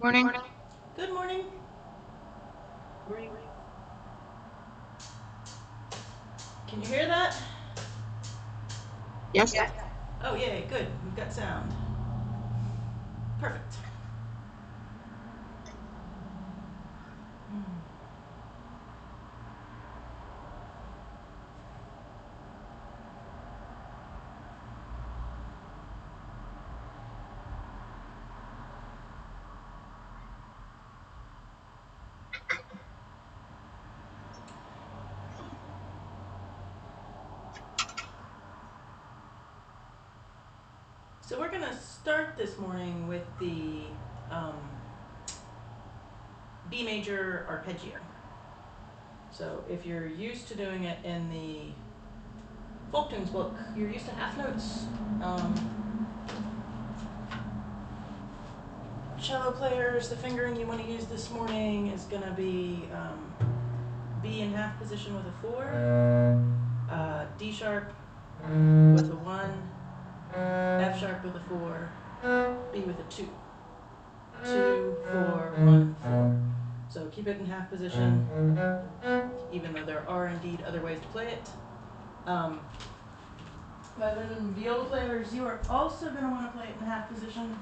Morning. Good morning. Can you hear that? Yes. Oh, yay, good. We've got sound. Perfect. So we're going to start this morning with the um, B major arpeggio. So if you're used to doing it in the folk tunes book, you're used to half notes. Cello players, the fingering you want to use this morning is going to be B in half position with a 4, D sharp with a 1, F sharp with a 4, B with a 2. 2, 4, 1, 4. So keep it in half position, even though there are indeed other ways to play it. Violin and viola players, you are also going to want to play it in half position.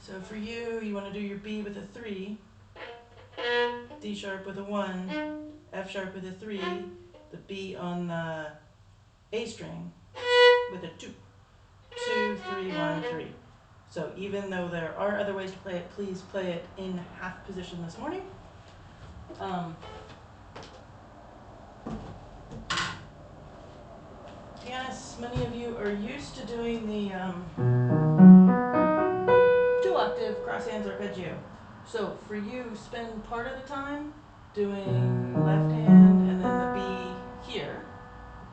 So for you, you want to do your B with a 3, D sharp with a 1, F sharp with a 3, the B on the A string with a 2. 2, 3, 1, 3. So even though there are other ways to play it, please play it in half position this morning. Pianists, many of you are used to doing the 2-octave cross hands arpeggio. So for you, spend part of the time doing left hand and then the B here,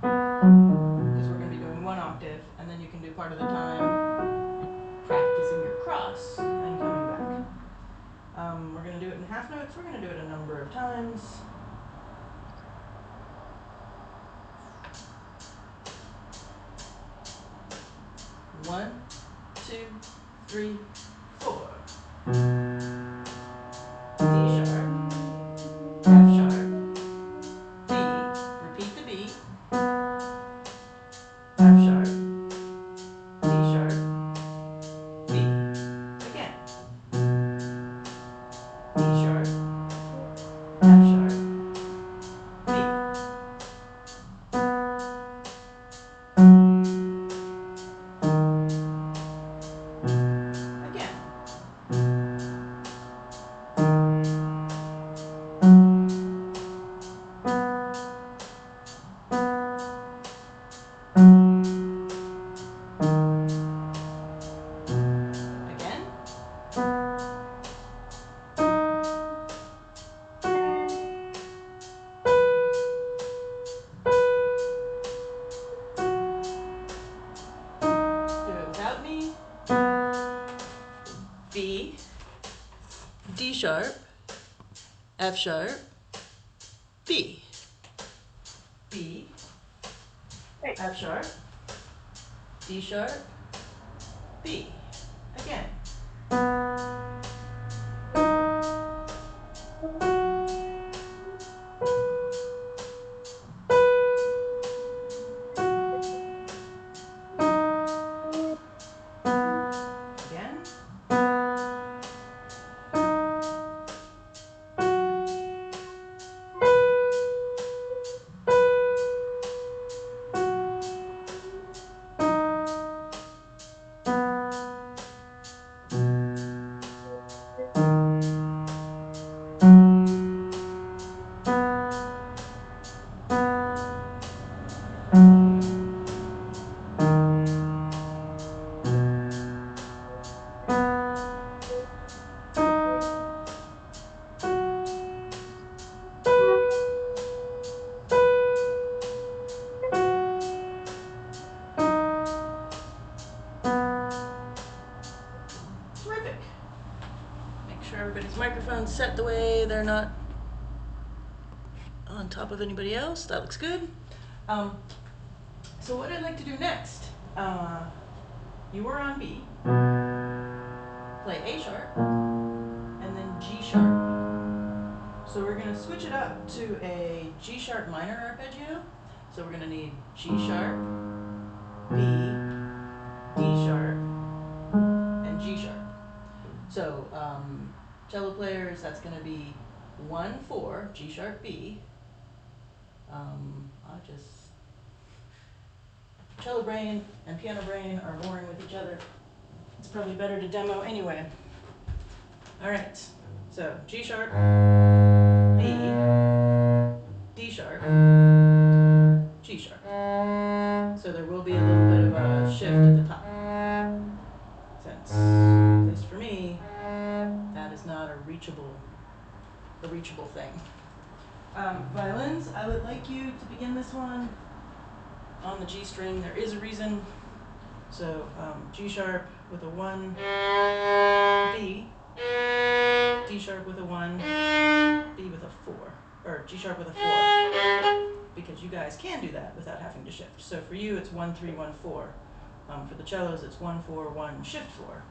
because we're going to be doing 1 octave, and then you can do part of the time practicing your cross and coming back. We're going to do it in half notes. We're going to do it a number of times. 1, 2, 3, 4. D sharp, F sharp, B. Repeat the B. F sharp, D sharp, B. Again. D sharp, F sharp, B. Again. Again. Do it without me. B, D sharp, F sharp, B. B, F sharp, D sharp, B. Again. Again. Terrific. Make sure everybody's microphone's set the way they're not on top of anybody else. That looks good. So what I'd like to do next, you were on B. play A sharp, and then G sharp. So we're going to switch it up to a G sharp minor arpeggio. So we're going to need G sharp, B, D sharp, and G sharp. So cello players, that's going to be 1-4, G sharp, B. Cello brain and piano brain are warring with each other. It's probably better to demo anyway. All right, so G sharp, B, D sharp, G sharp. So there will be a little bit of a shift at the top. Since, at least for me, that is not a reachable thing. Violins, I would like you to begin this one on the G string. There is a reason. So G sharp with a 1, B, D sharp with a 1, B with a 4, or G sharp with a 4, because you guys can do that without having to shift. So for you, it's 1, 3, 1, 4. For the cellos, it's 1, 4, 1, shift 4.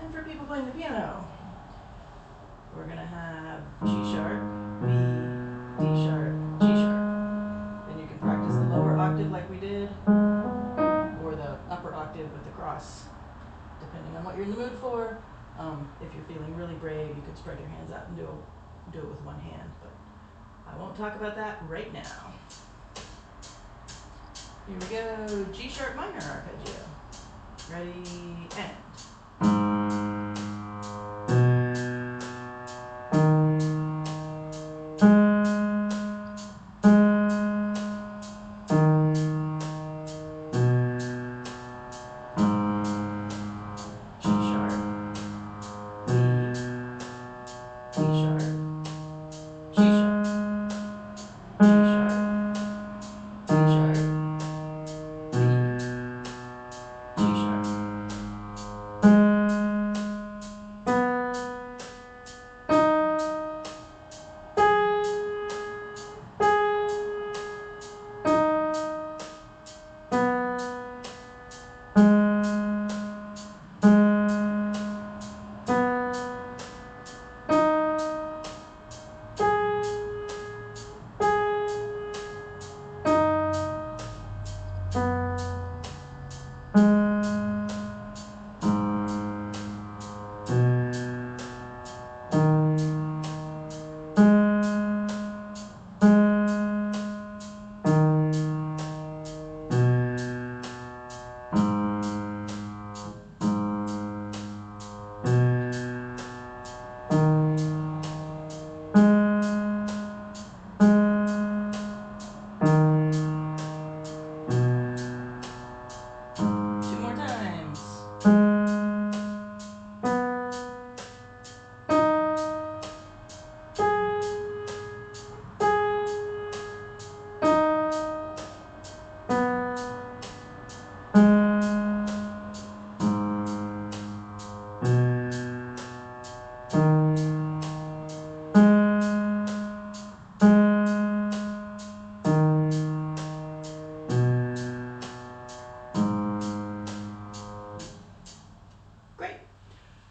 And for people playing the piano, we're going to have G sharp, B, D sharp, G sharp. Then you can practice the lower octave like we did, or the upper octave with the cross, depending on what you're in the mood for. If you're feeling really brave, you could spread your hands out and do it with one hand, but I won't talk about that right now. Here we go, G sharp minor arpeggio. Ready, and.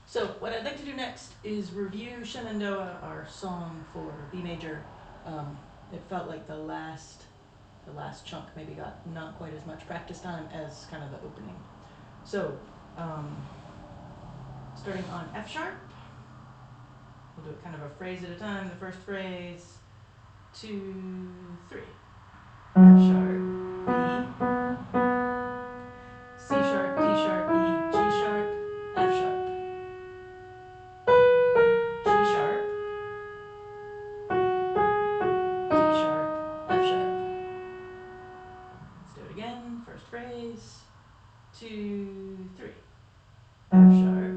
So what I'd like to do next is review Shenandoah, our song for B major. It felt like the last chunk maybe got not quite as much practice time as kind of the opening. So starting on F sharp, we'll do it kind of a phrase at a time. The first phrase, 2, 3. F sharp, B, C sharp, D sharp, E, G sharp, F sharp. First phrase, 2, 3. F sharp.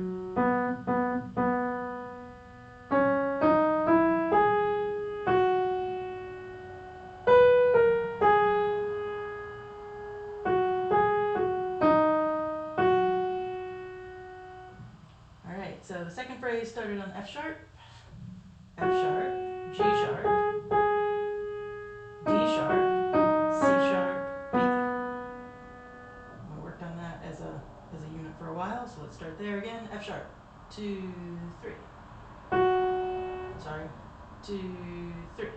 All right, so the second phrase started on F sharp, G sharp, D 2, 3. Sorry. 2, 3.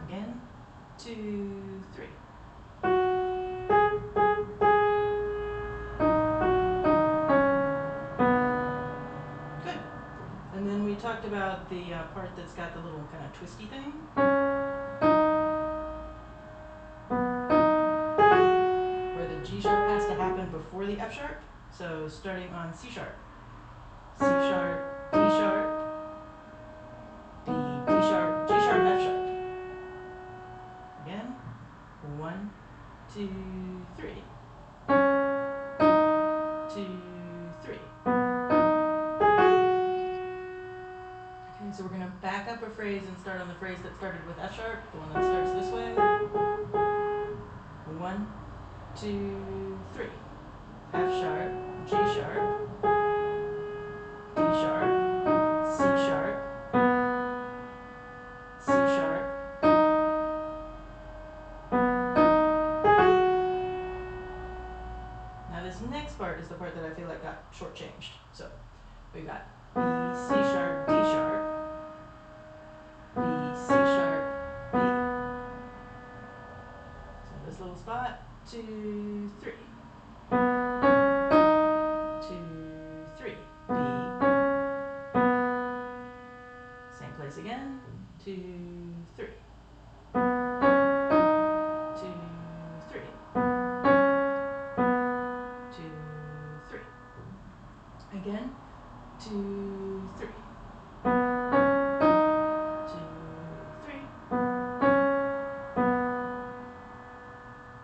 Again. 2, 3. Good. And then we talked about the part that's got the little kind of twisty thing. Where the G sharp has to happen before the F sharp. So starting on C sharp. C sharp, D sharp, B, D sharp, G sharp, F sharp. Again. 1, 2, 3. 2, 3. Okay, so we're going to back up a phrase and start on the phrase that started with F sharp, the one that starts this way. 1, 2, 3. F sharp, G sharp, D sharp, C sharp, C sharp. Now this next part is the part that I feel like got shortchanged. So we got B, C sharp, D sharp, B, C sharp, B. So this little spot, 2, 3. 2, 3. B. Same place again. 2, 3. 2, 3. 2, 3. Again. 2, 3. 2, 3.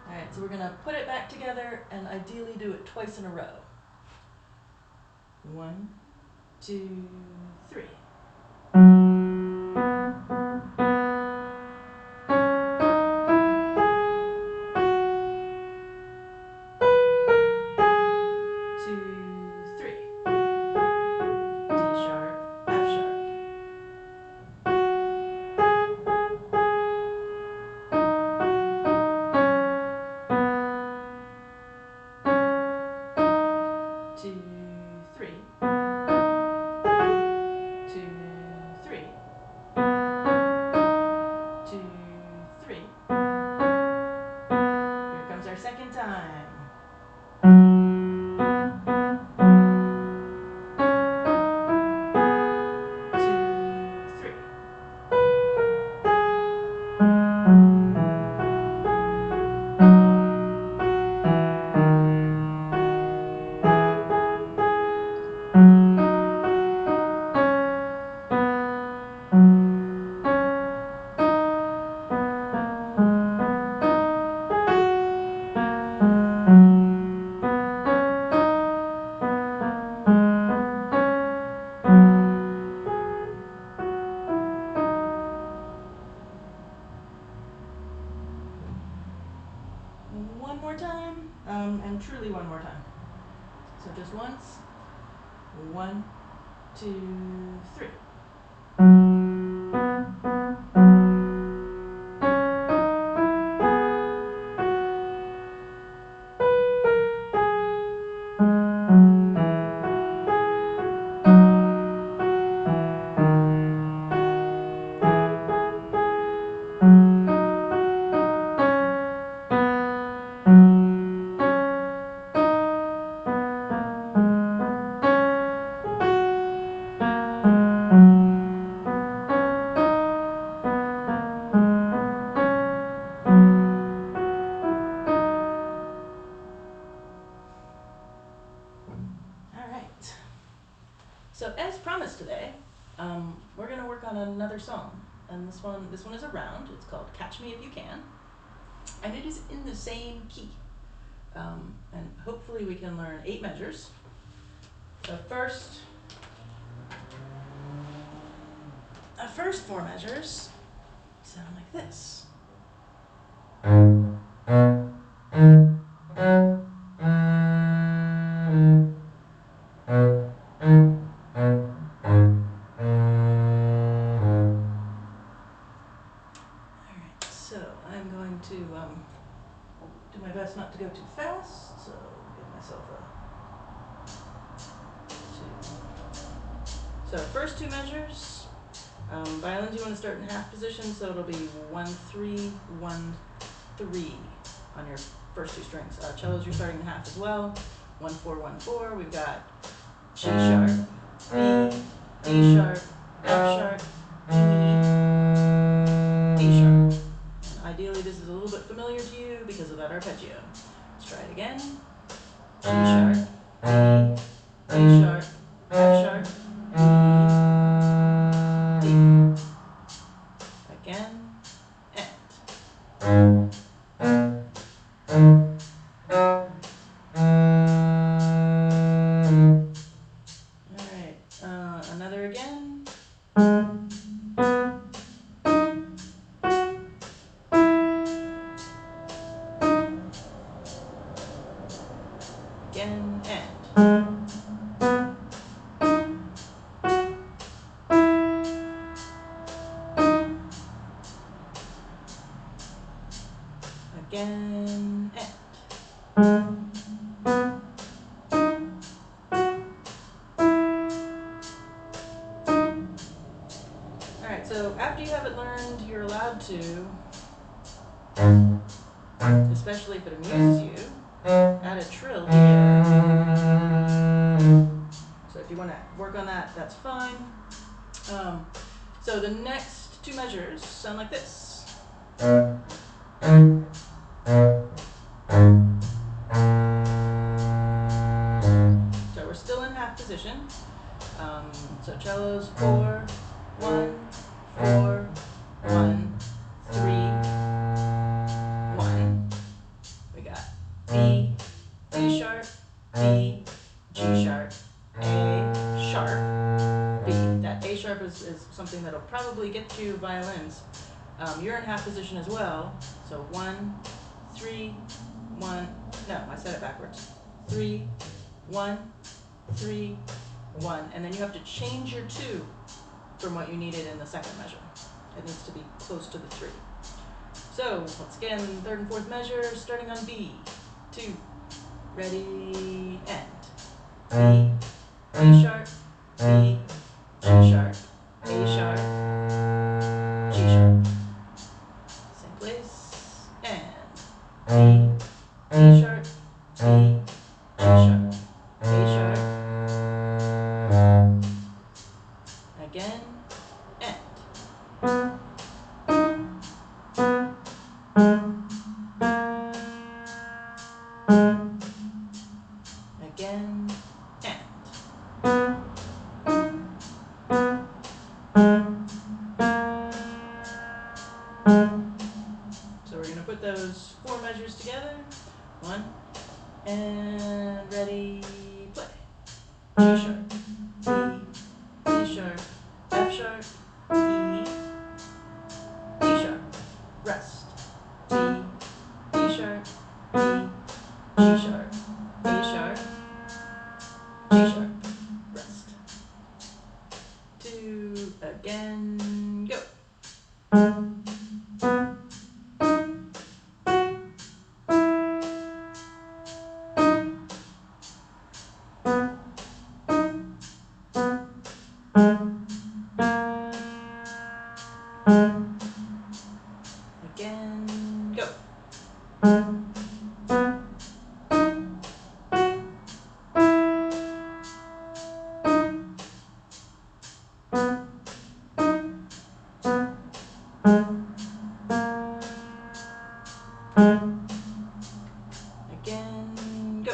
Alright, so we're going to put it back together and ideally do it twice in a row. 1, 2, 3. Second time. 2, 3. One more time, and truly one more time. So just once. 1, 2, 3. So as promised today, we're going to work on another song, and this one is a round. It's called "Catch Me If You Can," and it is in the same key. And hopefully we can learn 8 measures. The first 4 measures sound like this. So I'm going to do my best not to go too fast, so give myself a 2. So first 2 measures, violins you want to start in half position, so it'll be 1, 3, 1, 3 on your first 2 strings. Cellos you're starting in half as well, 1, 4, 1, 4. We've got G sharp, B, D sharp, F sharp, E, D sharp. And ideally this is a little bit familiar to you because of that arpeggio. Let's try it again. G sharp, B, D sharp, F sharp, E, D. Again, and. Alright, another again. Again, and. Again, and. Alright, so after you have it learned, you're allowed to, especially if it amuses you, add a trill here. So if you want to work on that, that's fine. So the next 2 measures sound like this. So we're still in half position. So cellos 4, 1, 4, 1, 3, 1. We got B, D sharp, B, G sharp, A sharp, B. That A sharp is something that'll probably get you violins. You're in half position as well. So 1, 3, 1. No, I said it backwards. 3, 1, 3, 1. And then you have to change your 2 from what you needed in the second measure. It needs to be close to the 3. So once again, 3rd and 4th measure, starting on B. 2. Ready, and. B, D sharp, B, G sharp, A sharp, G sharp. Same place, and. B, D sharp, B, G sharp, A sharp. Again, and. Again, and. So we're going to put those 4 measures together. 1, and ready, play. G sharp, B, D sharp, F sharp, E, D sharp, rest. B, D sharp, B, G sharp, A sharp, G sharp, rest. 2, again, go. Again, go. Again, go.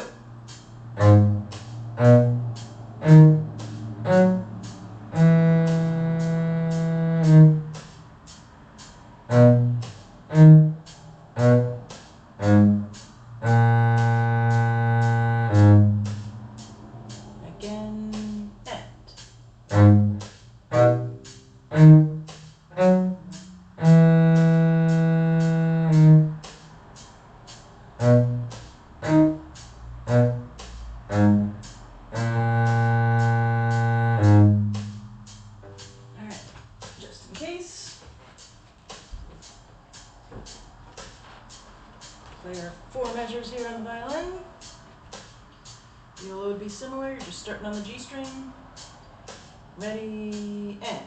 Again, and. Alright, just in case. play our 4 measures here on the violin. Viola would be similar, you're just starting on the G string. Ready, and.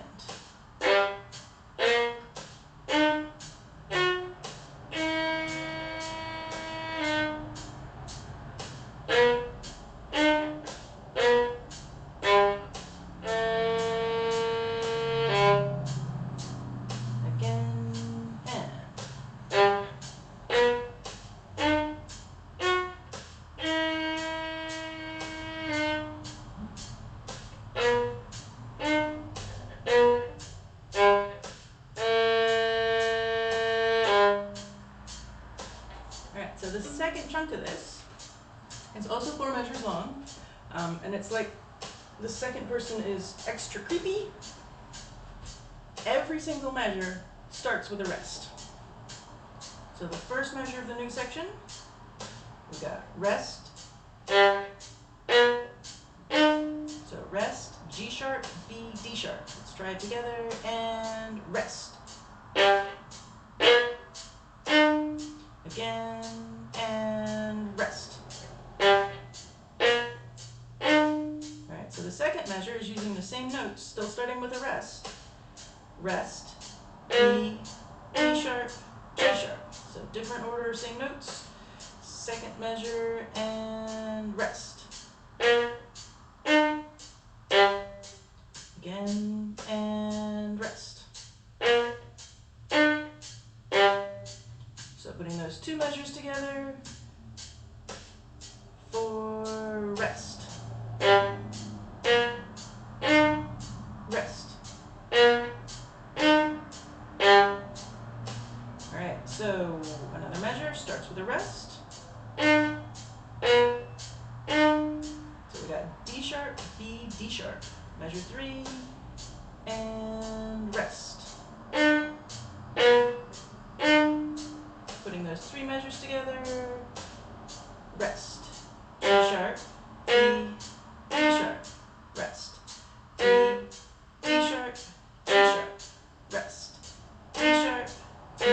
Alright, so the second chunk of this is also 4 measures long, and it's like the second person is extra creepy. Every single measure starts with a rest. So the first measure of the new section, we've got rest. So rest, G sharp, B, D sharp. Let's try it together, and rest. Again, and rest. Alright, so the second measure is using the same notes, still starting with a rest. Rest, B, D sharp, G sharp. So different order, same notes. Second measure, and rest. Again, and rest. So putting those 2 measures together for rest. Rest. Alright, so another measure starts with a rest. So we got D sharp, B, D sharp. Measure 3, and rest. Putting those 3 measures together, rest. G sharp, B, D sharp, rest. D, D sharp, G sharp, rest. D sharp, B,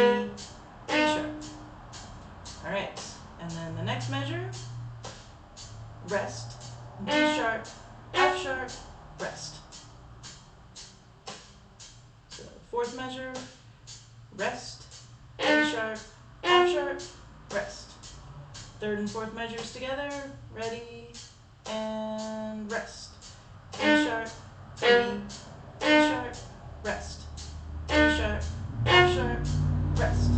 D sharp. Alright, and then the next measure, rest, D sharp, F sharp, rest. So fourth measure, rest, D sharp, F sharp, rest. Third and fourth measures together, ready, and rest. D sharp, B, D sharp, rest. D sharp, F sharp, rest.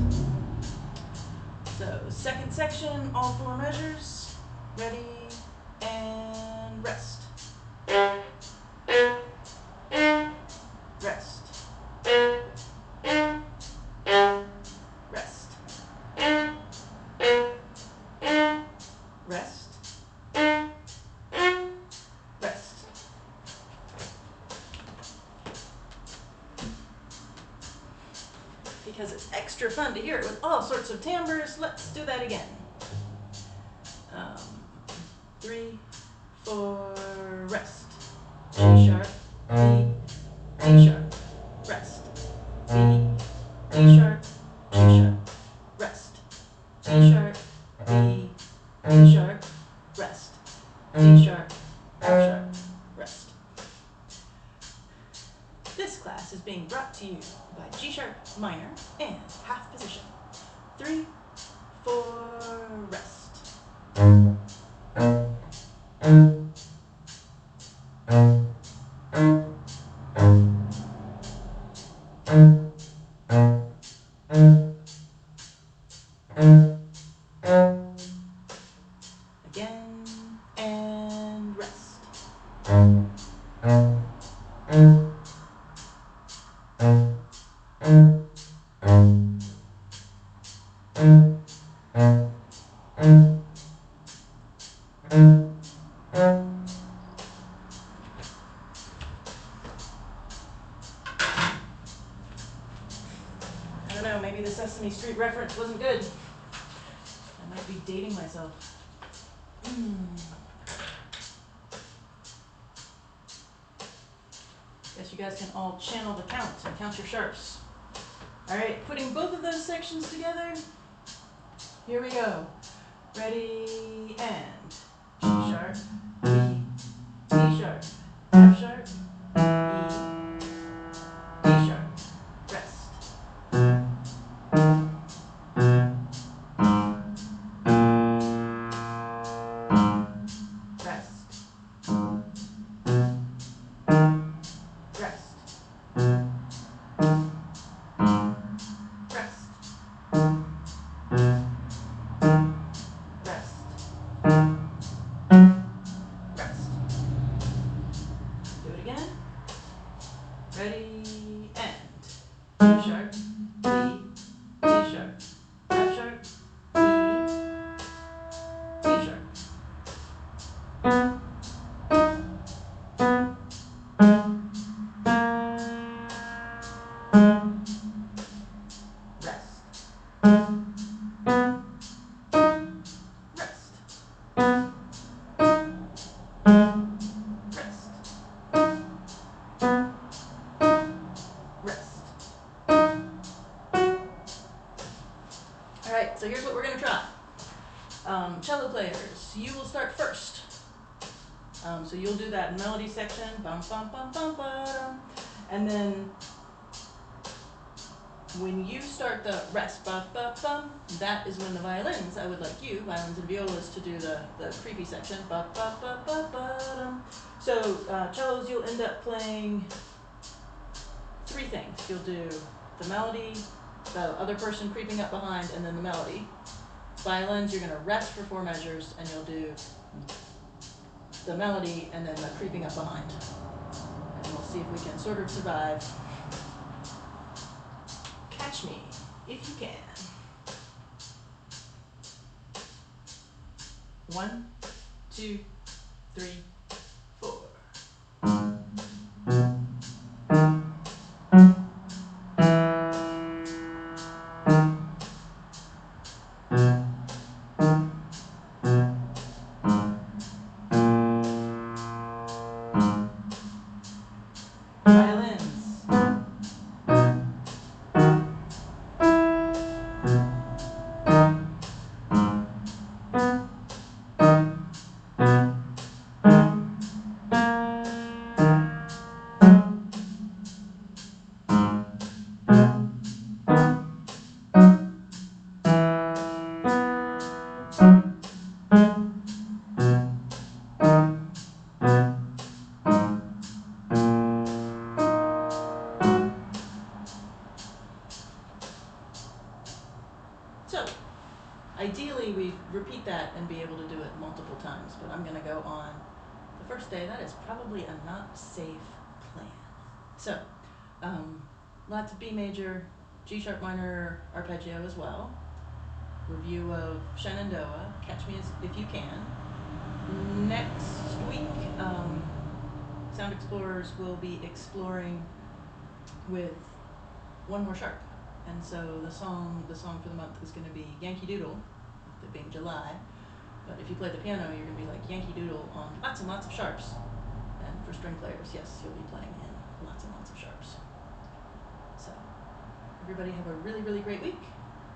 So second section, all 4 measures, ready, and rest. Rest. Rest. Rest. Rest. Because it's extra fun to hear it with all sorts of timbres, let's do that again. 3, 4, rest. G sharp, B, D sharp, rest. B, D sharp, G sharp, rest. D sharp, B, D sharp, rest. D sharp, F sharp, rest. This class is being brought to you by G sharp minor and half position. 3, 4, rest. Again, and rest. I don't know, maybe the Sesame Street reference wasn't good. I might be dating myself. Guess you guys can all channel the count and count your sharps. Alright, putting both of those sections together, Here we go. Ready, and G sharp, B, D sharp, F sharp, E, D sharp, rest. Rest. Rest. Rest. Rest. Rest. Do it again. Ready, and G sharp, B, D sharp, F sharp, E, D sharp. Rest. Rest. Rest. Rest. All right, so here's what we're going to try. Cello players, you will start first. So you'll do that melody section, bum bum bum bum bum, and then when you start the rest, bum bum bum, that is when the violins, I would like you, violins and violas, to do the creepy section, bum bum bum bum bum. So cellos, you'll end up playing three things. You'll do the melody, the other person creeping up behind, and then the melody. Violins, you're going to rest for 4 measures, and you'll do the melody and then the creeping up behind. And we'll see if we can sort of survive. Catch me if you can. 1, 2, 3, 4. Violins. So, ideally we repeat that and be able to do it multiple times, but I'm going to go on the first day. That is probably a not safe plan. So, lots of B major, G sharp minor arpeggio as well. Review of Shenandoah, Catch Me If You Can. Next week, Sound Explorers will be exploring with one more sharp. And so the song for the month is going to be Yankee Doodle, with it being July. But if you play the piano, you're going to be like Yankee Doodle on lots and lots of sharps. And for string players, yes, you'll be playing in lots and lots of sharps. So everybody have a really, really great week,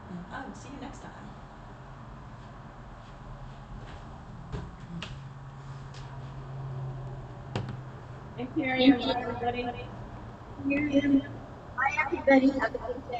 and I will see you next time. Thank you, everybody. Bye, everybody. Have a good day.